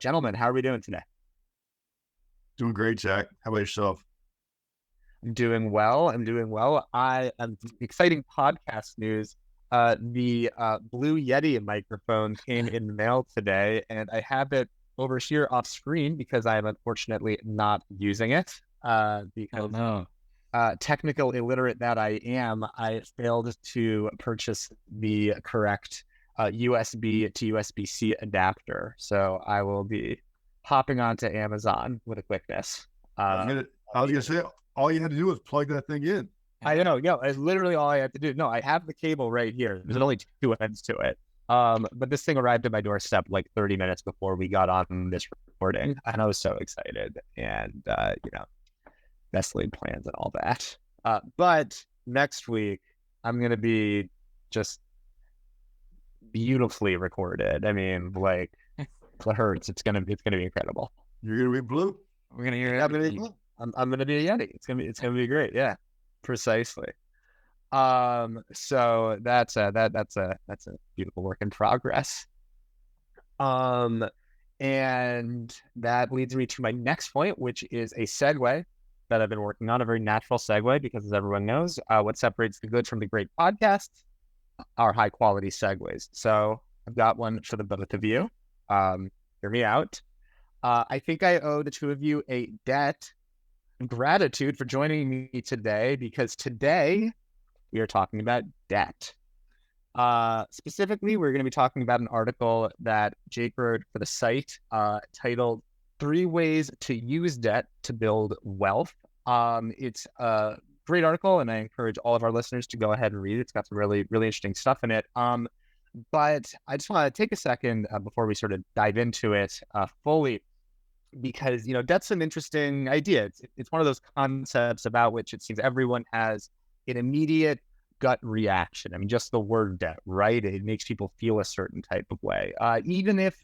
Gentlemen, how are we doing today? Doing great, Jack. How about yourself? I'm doing well. I'm doing well. I am exciting podcast news. The Blue Yeti microphone came in the mail today, and I have it over here off screen because I am unfortunately not using it. Oh Because no. technical illiterate that I am, I failed to purchase the correct USB to USB-C adapter. So I will be hopping onto Amazon with a quickness. I was Uh, gonna, I was gonna say all you had to do was plug that thing in. I know, yeah, it's literally all I have to do. No, I have the cable right here. There's only two ends to it. But this thing arrived at my doorstep like 30 minutes before we got on this recording, and I was so excited. And best laid plans and all that. But next week I'm gonna be just beautifully recorded. I mean, like it hurts. It's gonna be incredible. You're gonna be blue. We're gonna hear I'm gonna everything. be, I'm gonna be a Yeti. It's gonna be great. Yeah, precisely. So that's a beautiful work in progress. Um, and that leads me to my next point, which is a segue that I've been working on, a very natural segue, because as everyone knows, what separates the good from the great podcasts are high quality segues. So I've got one for the both of you. Hear me out. I think I owe the two of you a debt of gratitude for joining me today, because today we are talking about debt. Specifically, we're going to be talking about an article that Jake wrote for the site titled Three Ways to Use Debt to Build Wealth. It's a great article, and I encourage all of our listeners to go ahead and read it. It's got some really, really interesting stuff in it. But I just want to take a second before we sort of dive into it fully, because, debt's an interesting idea. It's one of those concepts about which it seems everyone has an immediate gut reaction. I mean, just the word debt, right? It makes people feel a certain type of way, even if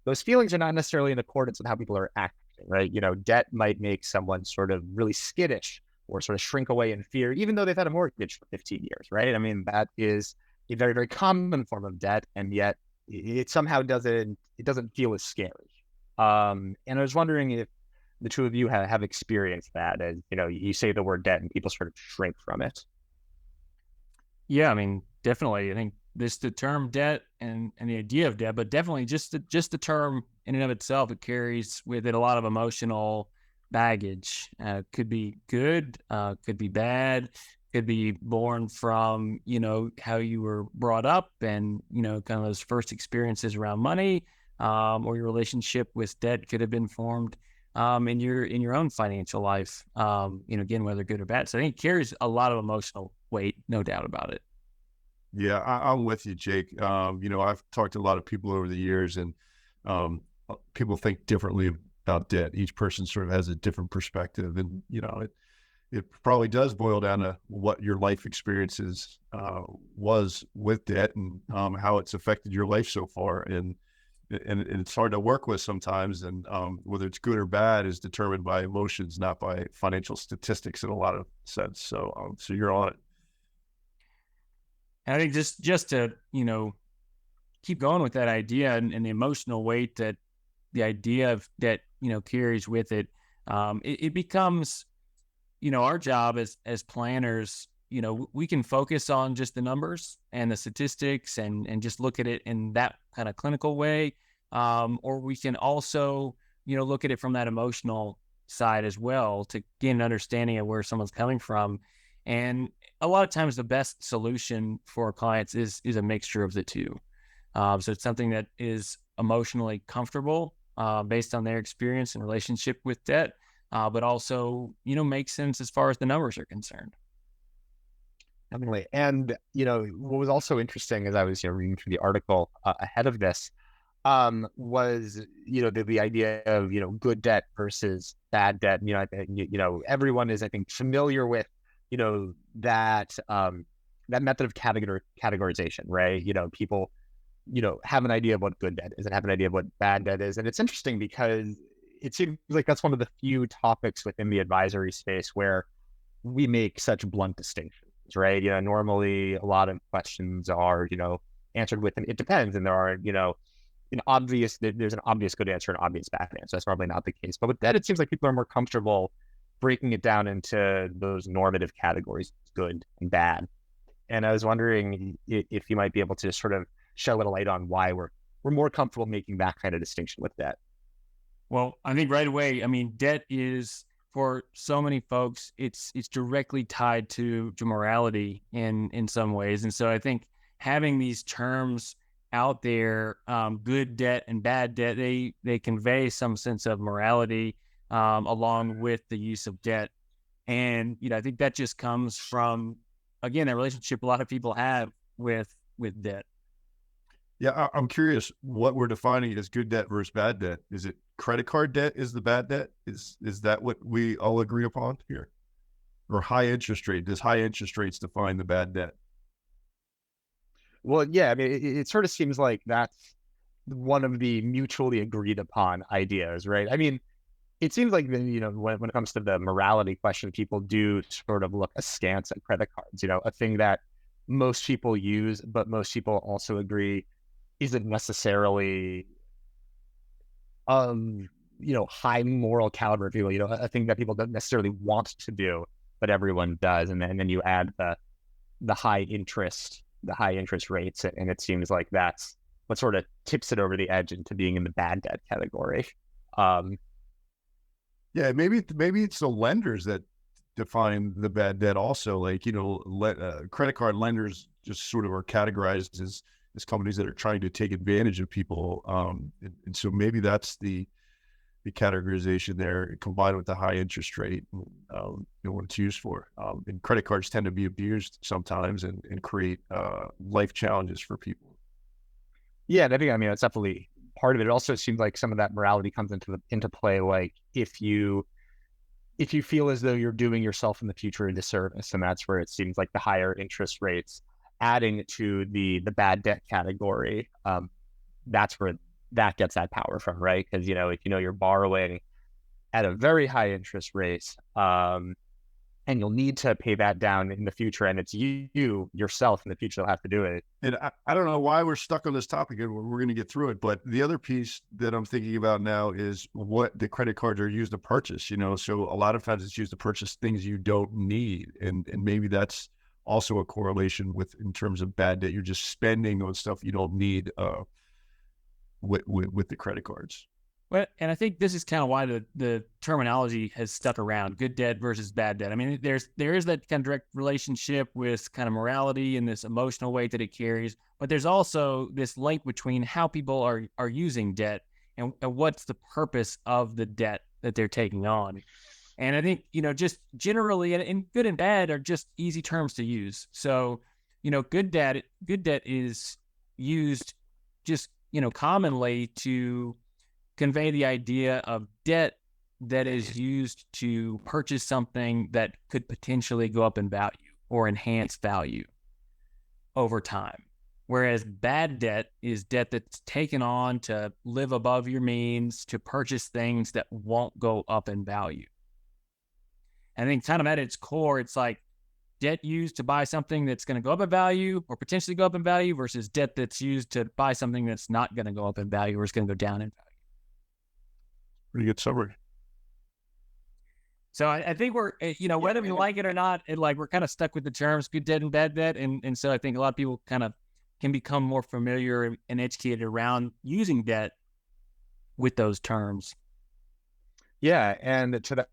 those feelings are not necessarily in accordance with how people are acting, right? Debt might make someone sort of really skittish or sort of shrink away in fear, even though they've had a mortgage for 15 years, right? I mean, that is a very, very common form of debt, and yet it somehow doesn't feel as scary. And I was wondering if the two of you have experienced that, as you say the word debt and people sort of shrink from it. Yeah, I mean, definitely. I think the term debt and the idea of debt, but definitely just the term in and of itself, it carries with it a lot of emotional baggage. Could be good, could be bad, could be born from how you were brought up and kind of those first experiences around money, or your relationship with debt could have been formed in your own financial life. Again, whether good or bad. So I think it carries a lot of emotional weight, no doubt about it. Yeah, I'm with you, Jake. I've talked to a lot of people over the years, and people think differently about debt. Each person sort of has a different perspective, and it probably does boil down to what your life experiences was with debt, and how it's affected your life so far. And it's hard to work with sometimes, and whether it's good or bad is determined by emotions, not by financial statistics in a lot of sense. So you're on it. And I think just to keep going with that idea and the emotional weight that the idea of that carries with it, it becomes our job as planners. We can focus on just the numbers and the statistics and just look at it in that kind of clinical way, or we can also look at it from that emotional side as well to gain an understanding of where someone's coming from. And a lot of times the best solution for clients is a mixture of the two. So it's something that is emotionally comfortable based on their experience and relationship with debt, but also, makes sense as far as the numbers are concerned. Definitely. And, what was also interesting as I was, reading through the article ahead of this, was, the idea of, good debt versus bad debt. I think, everyone is, I think, familiar with, that method of categorization, right? People, have an idea of what good debt is and have an idea of what bad debt is. And it's interesting because it seems like that's one of the few topics within the advisory space where we make such blunt distinctions, right? Normally a lot of questions are, answered with an it depends. And there are, there's an obvious good answer and obvious bad answer. That's probably not the case. But with that, it seems like people are more comfortable breaking it down into those normative categories, good and bad. And I was wondering if you might be able to sort of shed a little light on why we're more comfortable making that kind of distinction with that. Well, I think right away, I mean, debt is for so many folks, it's directly tied to morality in some ways. And so I think having these terms out there, good debt and bad debt, they convey some sense of morality along with the use of debt. And I think that just comes from, again, that relationship a lot of people have with debt. Yeah, I'm curious what we're defining as good debt versus bad debt. Is it credit card debt is the bad debt? Is that what we all agree upon here? Or high interest rate? Does high interest rates define the bad debt? Well, yeah, I mean, it sort of seems like that's one of the mutually agreed upon ideas, right? I mean, it seems like when it comes to the morality question, people do sort of look askance at credit cards. A thing that most people use, but most people also agree isn't necessarily high moral caliber, if you will. A thing that people don't necessarily want to do, but everyone does. And then you add the high interest rates, and it seems like that's what sort of tips it over the edge into being in the bad debt category. Um, Yeah, maybe it's the lenders that define the bad debt also. Like, credit card lenders just sort of are categorized as companies that are trying to take advantage of people. And so maybe that's the categorization there combined with the high interest rate, what it's used for. And credit cards tend to be abused sometimes and create life challenges for people. yeah, and I mean, it's definitely part of it. It also seems like some of that morality comes into play. Like if you feel as though you're doing yourself in the future a disservice, and that's where it seems like the higher interest rates adding to the bad debt category, that's where that gets that power from, right? Because if you're borrowing at a very high interest rate, and you'll need to pay that down in the future, and it's you yourself in the future that'll have to do it. And I don't know why we're stuck on this topic, and we're going to get through it. But the other piece that I'm thinking about now is what the credit cards are used to purchase. So a lot of times it's used to purchase things you don't need, and maybe that's also a correlation in terms of bad debt. You're just spending on stuff you don't need with the credit cards. Well, and I think this is kind of why the terminology has stuck around: good debt versus bad debt. I mean, there is that kind of direct relationship with kind of morality and this emotional weight that it carries, but there's also this link between how people are using debt and what's the purpose of the debt that they're taking on. And I think just generally, and good and bad are just easy terms to use. So good debt is used just commonly to convey the idea of debt that is used to purchase something that could potentially go up in value or enhance value over time. Whereas bad debt is debt that's taken on to live above your means, to purchase things that won't go up in value. And I think kind of at its core, it's like debt used to buy something that's going to go up in value or potentially go up in value versus debt that's used to buy something that's not going to go up in value or is going to go down in value. Pretty good summary. So I think we're, whether we like it or not, we're kind of stuck with the terms good debt and bad debt. And so I think a lot of people kind of can become more familiar and educated around using debt with those terms. Yeah, and to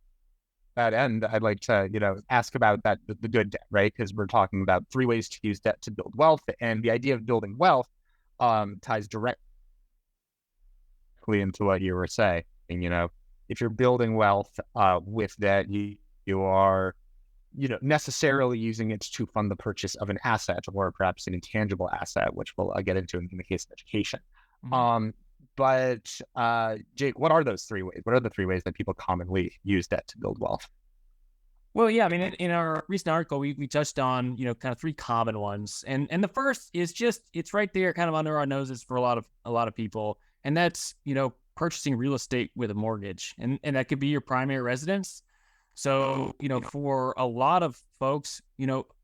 that end, I'd like to ask about the good debt, right? Because we're talking about 3 ways to use debt to build wealth, and the idea of building wealth ties directly into what you were saying. If you're building wealth with debt, you are necessarily using it to fund the purchase of an asset or perhaps an intangible asset, which we'll get into in the case of education. Mm-hmm. But Jake, what are those 3 ways? What are the 3 ways that people commonly use debt to build wealth? Well, yeah, I mean, in our recent article, we touched on, kind of 3 common ones. And the first is it's right there kind of under our noses for a lot of people. And that's, purchasing real estate with a mortgage. And that could be your primary residence. So, for a lot of folks,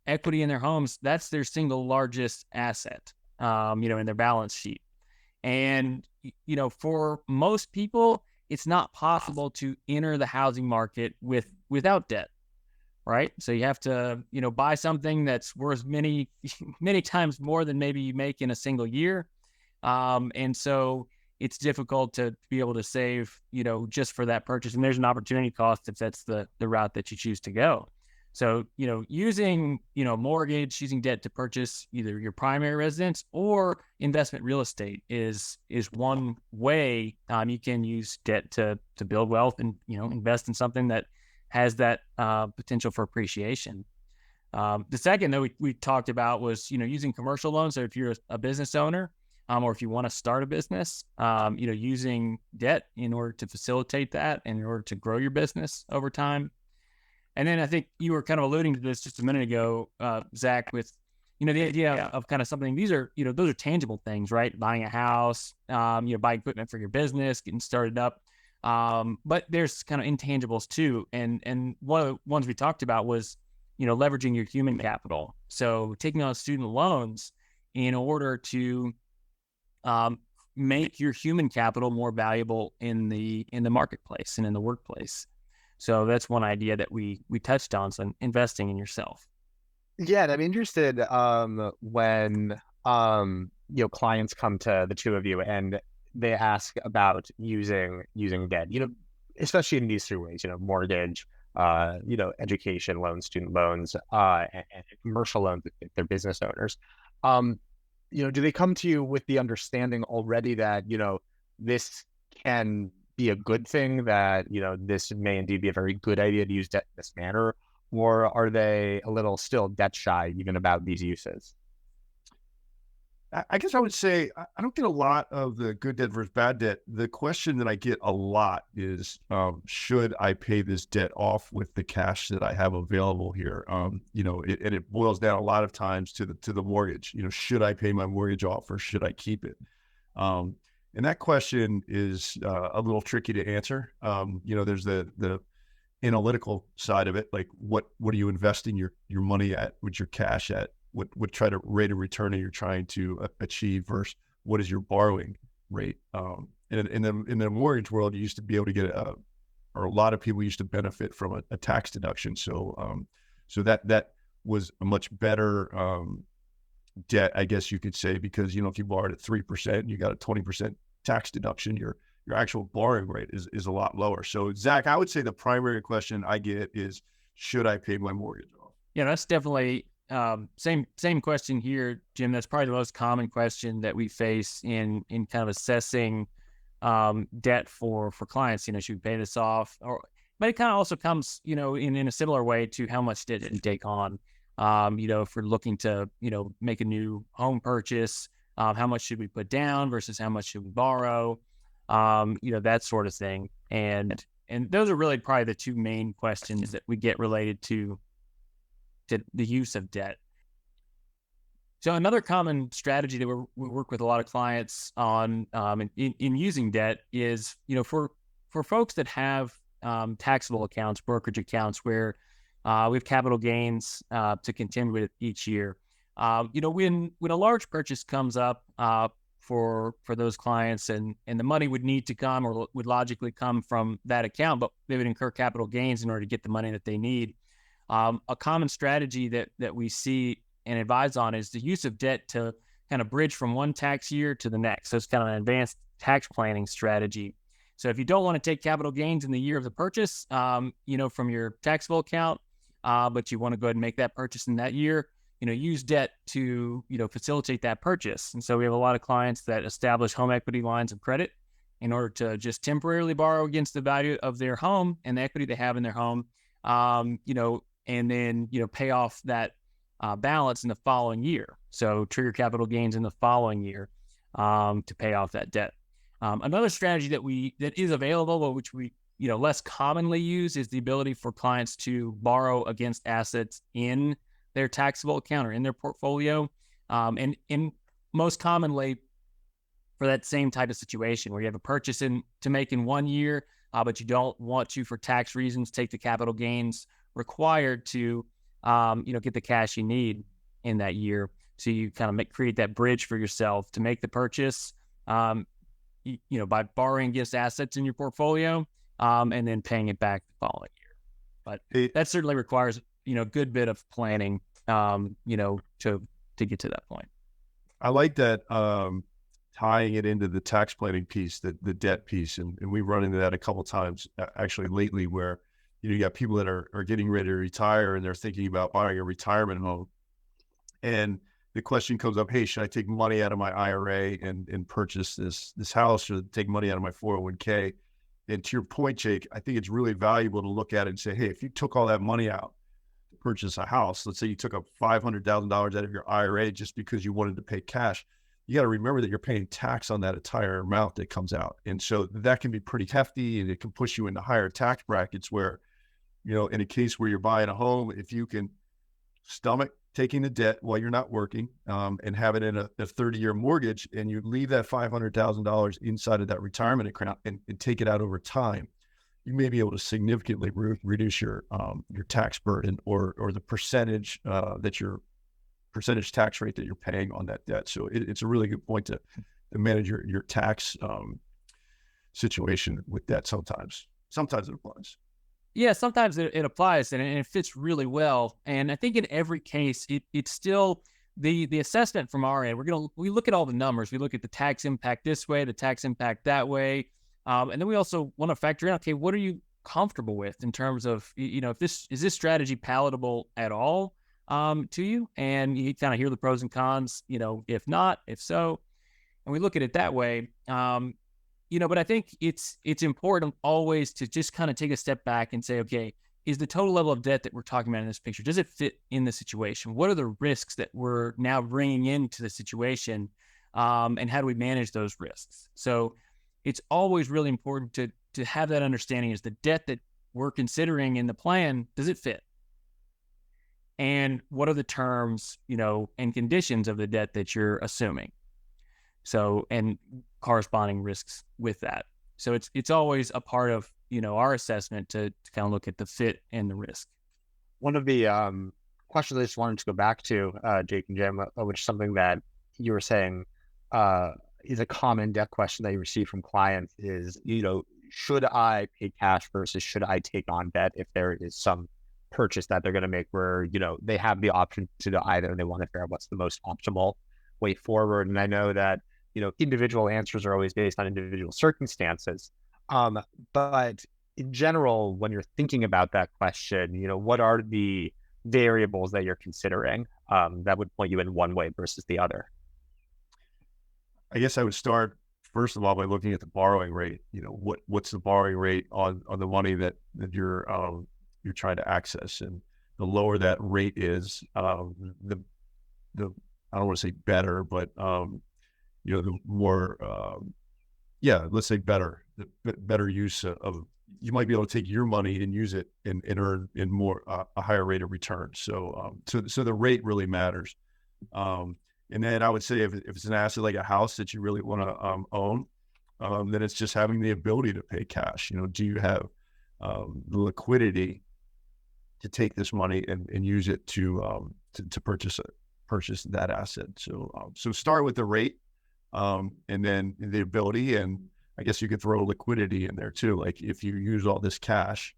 equity in their homes, that's their single largest asset, in their balance sheet. And, for most people, it's not possible to enter the housing market without debt, right? So you have to, buy something that's worth many, many times more than maybe you make in a single year. And so it's difficult to be able to save, just for that purchase. And there's an opportunity cost if that's the route that you choose to go. So, using, mortgage, using debt to purchase either your primary residence or investment real estate is one way you can use debt to build wealth and, invest in something that has that potential for appreciation. The second that we talked about was, using commercial loans. So if you're a business owner, or if you want to start a business, using debt in order to facilitate that and in order to grow your business over time. And then I think you were kind of alluding to this just a minute ago, Zach, with, the idea of kind of something, these are, those are tangible things, right? Buying a house, buying equipment for your business, getting started up. But there's kind of intangibles too. And one of the ones we talked about was, leveraging your human capital. So taking on student loans in order to make your human capital more valuable in the marketplace and in the workplace. So that's one idea that we touched on. So investing in yourself. Yeah, and I'm interested when clients come to the two of you and they ask about using debt, especially in these three ways, mortgage, education loans, student loans, and commercial loans if they're business owners. Do they come to you with the understanding already that, this can be a good thing, that, this may indeed be a very good idea to use debt in this manner? Or are they a little still debt shy even about these uses? I guess I would say I don't get a lot of the good debt versus bad debt. The question that I get a lot is, should I pay this debt off with the cash that I have available here? And it boils down a lot of times to the mortgage. Should I pay my mortgage off or should I keep it? And that question is a little tricky to answer. There's the analytical side of it, like what are you investing your money at, with your cash at? What try to rate of return you're trying to achieve versus what is your borrowing rate? And in the mortgage world, you used to be able to get or a lot of people used to benefit from a tax deduction. So that was a much better debt, I guess you could say, because if you borrowed at 3%, you got a 20% tax deduction. Your actual borrowing rate is a lot lower. So Zach, I would say the primary question I get is, should I pay my mortgage off? Yeah, that's definitely. Same question here, Jim. That's probably the most common question that we face in kind of assessing debt for clients. Should we pay this off? But it kind of also comes, in a similar way to how much debt did you take on? If we're looking to, make a new home purchase, how much should we put down versus how much should we borrow? That sort of thing. And those are really probably the two main questions that we get related to the use of debt. So another common strategy that we work with a lot of clients on in using debt is, for folks that have taxable accounts, brokerage accounts, where we have capital gains to contend with each year. When a large purchase comes up for those clients, and the money would need to come or would logically come from that account, but they would incur capital gains in order to get the money that they need. A common strategy that we see and advise on is the use of debt to kind of bridge from one tax year to the next. So it's kind of an advanced tax planning strategy. So if you don't want to take capital gains in the year of the purchase, from your taxable account, but you want to go ahead and make that purchase in that year, use debt to, facilitate that purchase. And so we have a lot of clients that establish home equity lines of credit in order to just temporarily borrow against the value of their home and the equity they have in their home, and then, pay off that balance in the following year. So trigger capital gains in the following year to pay off that debt. Another strategy that is available, but which we less commonly use, is the ability for clients to borrow against assets in their taxable account or in their portfolio. And most commonly for that same type of situation where you have a purchase to make in 1 year, but you don't want to, for tax reasons, take the capital gains required to, get the cash you need in that year. So you kind of create that bridge for yourself to make the purchase, um, by borrowing against assets in your portfolio, and then paying it back the following year. But It, that certainly requires, a good bit of planning, to get to that point. I like that, tying it into the tax planning piece, the debt piece, and we've run into that a couple times actually lately, where you got people that are getting ready to retire and they're thinking about buying a retirement home, and the question comes up, hey, should I take money out of my IRA and purchase this house, or take money out of my 401k? And to your point, Jake, I think it's really valuable to look at it and say, hey, if you took all that money out to purchase a house, let's say you took up $500,000 out of your IRA just because you wanted to pay cash, you got to remember that you're paying tax on that entire amount that comes out. And so that can be pretty hefty, and it can push you into higher tax brackets where, in a case where you're buying a home, if you can stomach taking the debt while you're not working, and have it in a 30-year mortgage, and you leave that $500,000 inside of that retirement account and take it out over time, you may be able to significantly reduce your tax burden, or the percentage tax rate that you're paying on that debt. So it's a really good point to manage your tax situation with that. Sometimes it applies. Yeah, sometimes it applies, and it fits really well. And I think in every case, it's still the assessment from our end. We look at all the numbers. We look at the tax impact this way, the tax impact that way, and then we also want to factor in, okay, what are you comfortable with in terms of, if this strategy palatable at all to you, and you kind of hear the pros and cons. If not, if so, and we look at it that way. But I think it's important always to just kind of take a step back and say, okay, is the total level of debt that we're talking about in this picture, does it fit in the situation? What are the risks that we're now bringing into the situation? And how do we manage those risks? So it's always really important to have that understanding. Is the debt that we're considering in the plan, does it fit? And what are the terms, and conditions of the debt that you're assuming? So, and corresponding risks with that. So it's always a part of, our assessment to kind of look at the fit and the risk. One of the questions I just wanted to go back to, Jake and Jim, which is something that you were saying is a common debt question that you receive from clients is, should I pay cash versus should I take on debt if there is some purchase that they're going to make where, they have the option to do either, and they want to figure out what's the most optimal way forward. And I know that, individual answers are always based on individual circumstances. But in general, when you're thinking about that question, what are the variables that you're considering that would point you in one way versus the other? I guess I would start first of all by looking at the borrowing rate. What's the borrowing rate on the money that you're trying to access, and the lower that rate is, the I don't want to say better, but the more, let's say better, the better use of, you might be able to take your money and use it and earn in more, a higher rate of return. So the rate really matters. And then I would say if it's an asset like a house that you really want to own, then it's just having the ability to pay cash. Do you have the liquidity to take this money and use it to purchase that asset? So start with the rate. And then the ability, and I guess you could throw liquidity in there too. Like if you use all this cash,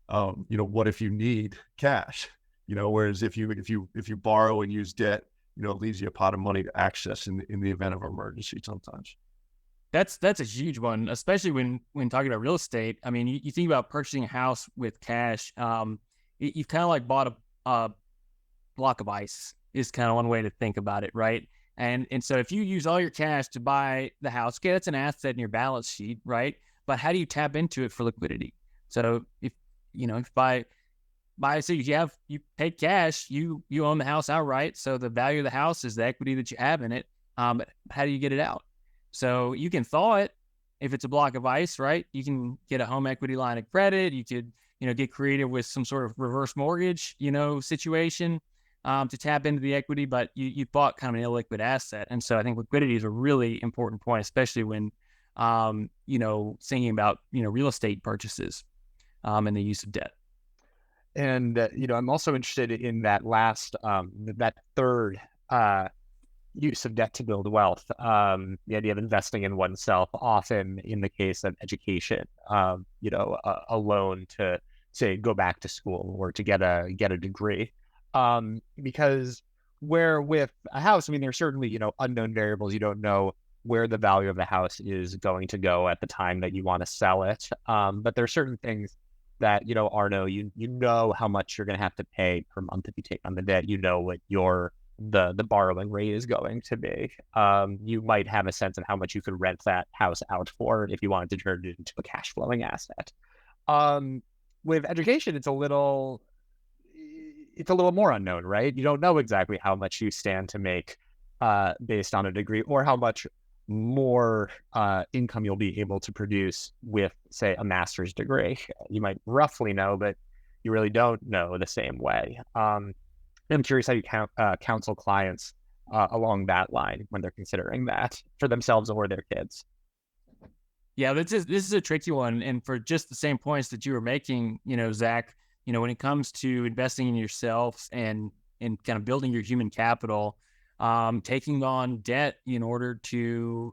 what if you need cash? Whereas if you borrow and use debt, it leaves you a pot of money to access in the event of emergency sometimes. That's a huge one, especially when talking about real estate. I mean, you think about purchasing a house with cash. You've kind of like bought a block of ice is kind of one way to think about it, right? And so if you use all your cash to buy the house, okay, that's an asset in your balance sheet, right? But how do you tap into it for liquidity? So if so you pay cash, you own the house outright. So the value of the house is the equity that you have in it. But how do you get it out? So you can thaw it if it's a block of ice, right? You can get a home equity line of credit. You could, get creative with some sort of reverse mortgage, situation. To tap into the equity, but you bought kind of an illiquid asset. And so I think liquidity is a really important point, especially when, thinking about, real estate purchases and the use of debt. And, I'm also interested in that last, that third, use of debt to build wealth. The idea of investing in oneself, often in the case of education, a loan to say go back to school or to get a degree. Because where with a house, I mean, there's certainly, unknown variables. You don't know where the value of the house is going to go at the time that you want to sell it. But there are certain things that, are no, you know how much you're going to have to pay per month if you take on the debt. You know what the borrowing rate is going to be. You might have a sense of how much you could rent that house out for if you wanted to turn it into a cash flowing asset. Um, with education, it's a little more unknown, right? You don't know exactly how much you stand to make based on a degree, or how much more income you'll be able to produce with, say, a master's degree. You might roughly know, but you really don't know the same way. I'm curious how you counsel clients along that line when they're considering that for themselves or their kids. Yeah, this is a tricky one, and for just the same points that you were making, Zach, when it comes to investing in yourself and kind of building your human capital, taking on debt in order to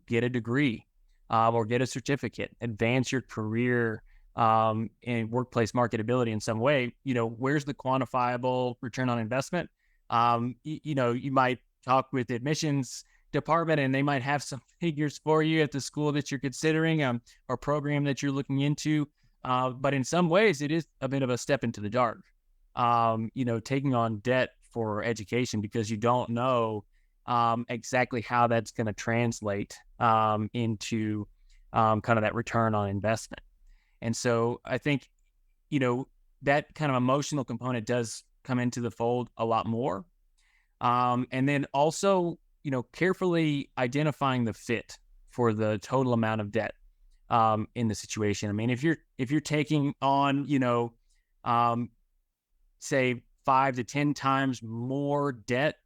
get a degree, or get a certificate, advance your career, and workplace marketability in some way. Where's the quantifiable return on investment? You might talk with the admissions department and they might have some figures for you at the school that you're considering, or program that you're looking into. But in some ways, it is a bit of a step into the dark, taking on debt for education, because you don't know exactly how that's going to translate into kind of that return on investment. And so I think, that kind of emotional component does come into the fold a lot more. And then also, carefully identifying the fit for the total amount of debt in the situation. I mean, if you're taking on, say 5 to 10 times more debt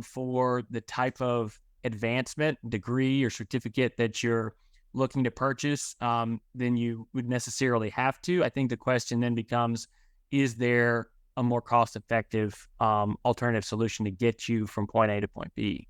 for the type of advancement, degree, or certificate that you're looking to purchase than you would necessarily have to, I think the question then becomes, is there a more cost-effective alternative solution to get you from point A to point B?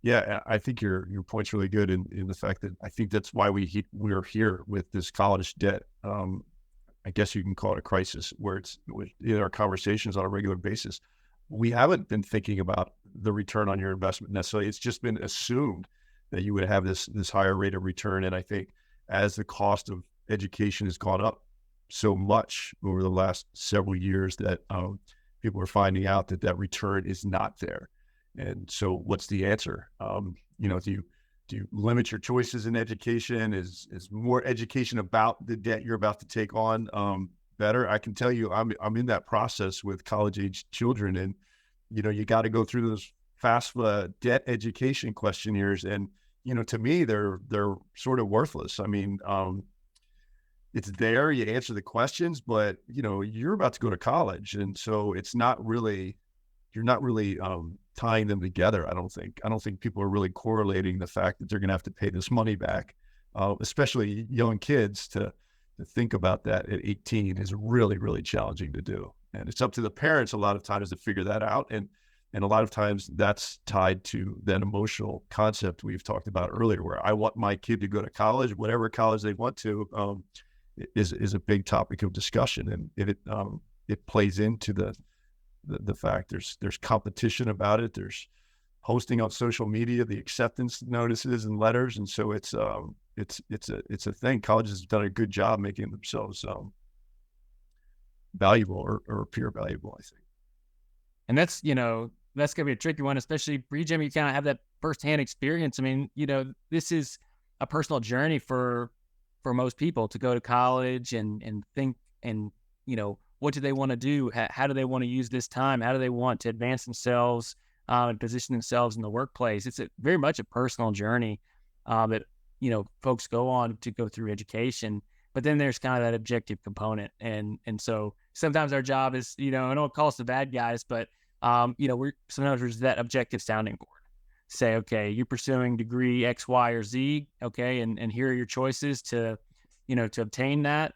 Yeah, I think your point's really good in the fact that I think that's why we're here with this college debt. I guess you can call it a crisis, where it's in our conversations on a regular basis. We haven't been thinking about the return on your investment necessarily. It's just been assumed that you would have this higher rate of return. And I think as the cost of education has gone up so much over the last several years, that people are finding out that return is not there. And so what's the answer? Do you limit your choices in education? Is more education about the debt you're about to take on better? I can tell you, I'm in that process with college age children, and you got to go through those FAFSA debt education questionnaires, and to me they're sort of worthless. I mean, it's there, you answer the questions, but you're about to go to college, and so you're not really tying them together. I don't think people are really correlating the fact that they're going to have to pay this money back, especially young kids. To think about that at 18 is really, really challenging to do. And it's up to the parents a lot of times to figure that out. And a lot of times that's tied to that emotional concept we've talked about earlier, where I want my kid to go to college, whatever college they want to, is a big topic of discussion. And it plays into the fact there's competition about it. There's posting on social media, the acceptance notices and letters. And so it's a thing. Colleges have done a good job making themselves valuable or appear valuable, I think. And that's gonna be a tricky one, especially for you, Jim. You kind of have that firsthand experience. I mean, this is a personal journey for most people to go to college and think, and what do they want to do? How do they want to use this time? How do they want to advance themselves and position themselves in the workplace? It's very much a personal journey that folks go on to go through education. But then there's kind of that objective component, and so sometimes our job is, I don't call us the bad guys, but sometimes there's that objective sounding board. Say, okay, you're pursuing degree X, Y, or Z, okay, and here are your choices to obtain that.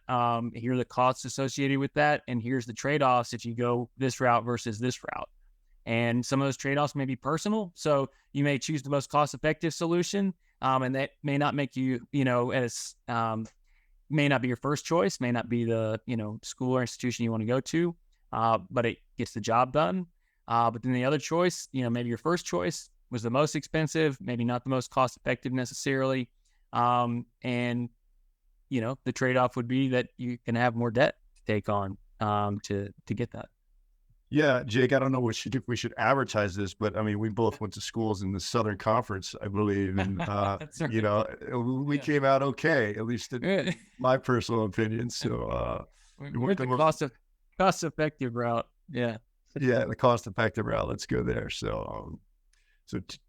Here are the costs associated with that, and here's the trade-offs if you go this route versus this route. And some of those trade-offs may be personal. So you may choose the most cost-effective solution, and that may not make you, as may not be your first choice, may not be the, school or institution you want to go to, but it gets the job done. But then the other choice, maybe your first choice was the most expensive, maybe not the most cost-effective necessarily. And the trade-off would be that you can have more debt to take on to get that. Yeah, Jake, I don't know if we should advertise this, but I mean, we both went to schools in the Southern Conference, I believe, and That's right. we Yeah. came out okay, at least in Yeah. my personal opinion. So We we went weren't the the most, cost-effective route. Yeah. yeah, the cost-effective route. Let's go there. So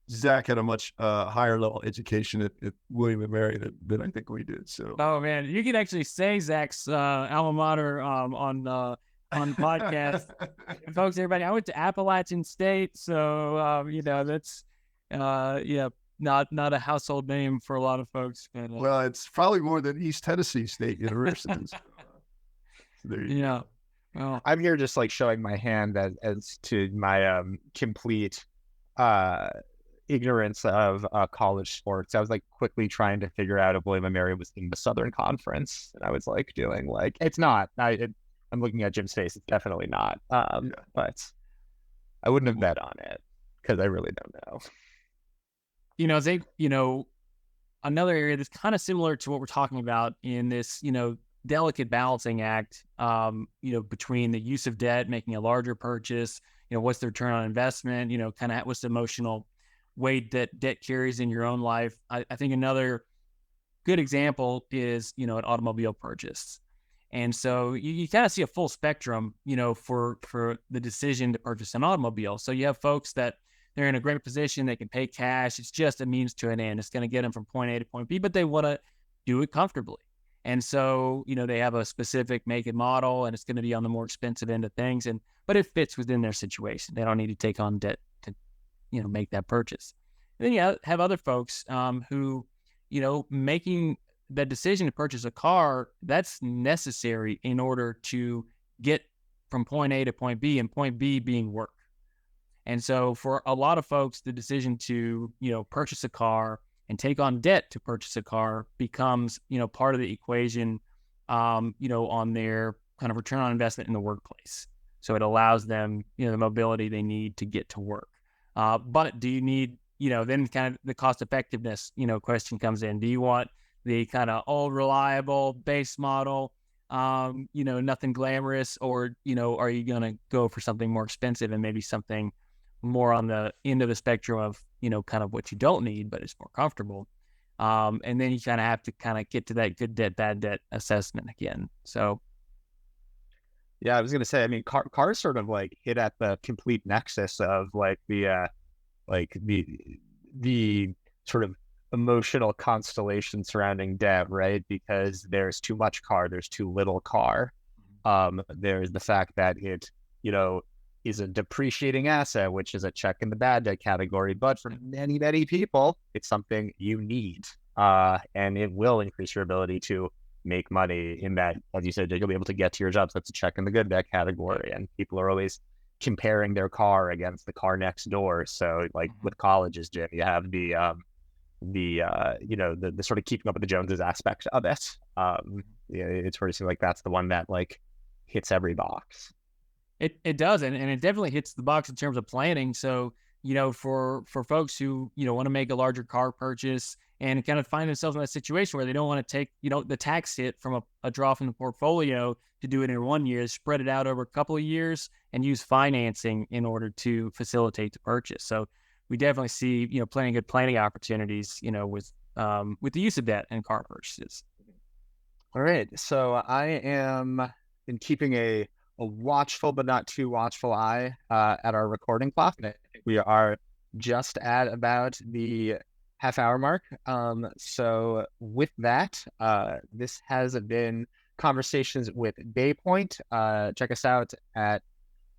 Zach had a much higher level education at William and Mary than I think we did. So Oh man, you can actually say Zach's alma mater on the podcast. Folks, everybody, I went to Appalachian State, so that's yeah, not a household name for a lot of folks, but well, it's probably more than East Tennessee State University. So there you yeah. go. Well, I'm here just like showing my hand as to my complete uh ignorance of college sports. I was like quickly trying to figure out if William and Mary was in the Southern Conference, and I was like doing like it's not. I'm looking at Jim's face. It's definitely not. Yeah. But I wouldn't have bet on it because I really don't know. another area that's kind of similar to what we're talking about in this, delicate balancing act, between the use of debt, making a larger purchase, what's the return on investment, kind of what's the emotional weight that debt carries in your own life. I think another good example is, an automobile purchase. And so you kind of see a full spectrum, for the decision to purchase an automobile. So you have folks that they're in a great position. They can pay cash. It's just a means to an end. It's going to get them from point A to point B, but they want to do it comfortably. And so, they have a specific make and model, and it's going to be on the more expensive end of things. But it fits within their situation. They don't need to take on debt to, make that purchase. And then you have other folks who, making that decision to purchase a car, that's necessary in order to get from point A to point B, and point B being work. And so for a lot of folks, the decision to, purchase a car and take on debt to purchase a car becomes, part of the equation, on their kind of return on investment in the workplace. So it allows them, the mobility they need to get to work. But do you need, then kind of the cost effectiveness, question comes in. Do you want the kind of old reliable base model, nothing glamorous, or, are you going to go for something more expensive and maybe something more on the end of the spectrum of, kind of what you don't need, but it's more comfortable. And then you kind of have to kind of get to that good debt, bad debt assessment again. So, Yeah, I was gonna say. I mean, cars sort of like hit at the complete nexus of like the sort of emotional constellation surrounding debt, right? Because there's too much car, there's too little car. There's the fact that it, is a depreciating asset, which is a check in the bad debt category. But for many, many people, it's something you need. And it will increase your ability to make money in that, as you said, you'll be able to get to your job. So that's a check in the good debt category. And people are always comparing their car against the car next door. So like with colleges, Jim, you have the sort of keeping up with the Joneses aspect of it. It sort of seems like that's the one that like hits every box. It does, and it definitely hits the box in terms of planning. So, for folks who, want to make a larger car purchase and kind of find themselves in a situation where they don't want to take, the tax hit from a draw from the portfolio to do it in 1 year, spread it out over a couple of years and use financing in order to facilitate the purchase. So we definitely see, plenty of good planning opportunities, with the use of debt and car purchases. All right. So I am in keeping a watchful but not too watchful eye at our recording clock. And I think we are just at about the half-hour mark. So with that, this has been Conversations with Baypoint. Check us out at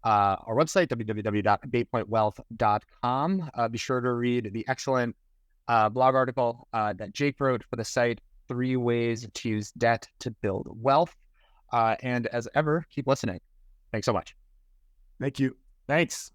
our website, www.baypointwealth.com. Be sure to read the excellent blog article that Jake wrote for the site, 3 Ways to Use Debt to Build Wealth. And as ever, keep listening. Thanks so much. Thank you. Thanks.